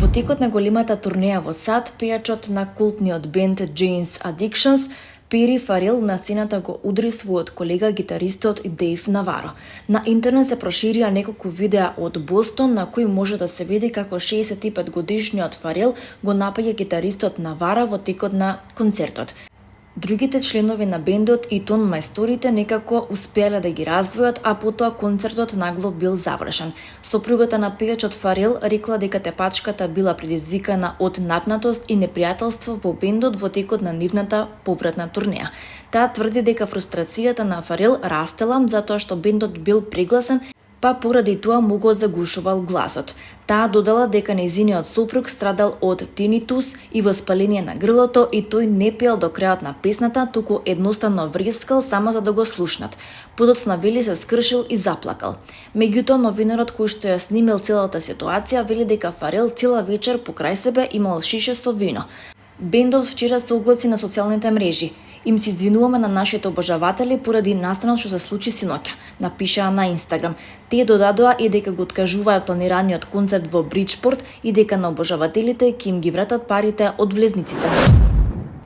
Во текот на големата турнеја во САД, пејачот на култниот бенд Jane's Addictions, Пери Фарел на сцената го удри својот колега гитаристот Дейв Наваро. На интернет се проширија неколку видеа од Бостон на кои може да се види како 65 годишниот Фарел го напаѓа гитаристот Наваро во текот на концертот. Другите членови на бендот и тон мајсторите некако успеале да ги раздвојат, а потоа концертот нагло бил завршен. Сопругата на пејачот Фарел рекла дека тепачката била предизвикана од напнатост и непријателство во бендот во текот на нивната повратна турнеја. Таа тврди дека фрустрацијата на Фарел растела затоа што бендот бил прегласен, па поради тоа му го загушувал гласот. Таа додала дека нејзиниот сопруг страдал од тинитус и воспаление на грлото и тој не пеел до крајот на песната, туку едноставно врескал само за да го слушнат. Подоцна вели се скршил и заплакал. Меѓутоа новинарот кој што ја снимил целата ситуација вели дека Фарел цела вечер покрај себе имал шише со вино. Бендот вчера се огласи на социјалните мрежи. Им се извинуваме на нашите обожаватели поради настанот што се случи синоќа, напишаа на Инстаграм. Тие додадоа и дека го откажуваат планираниот концерт во Бриџпорт и дека на обожавателите ќе им ги вратат парите од влезниците.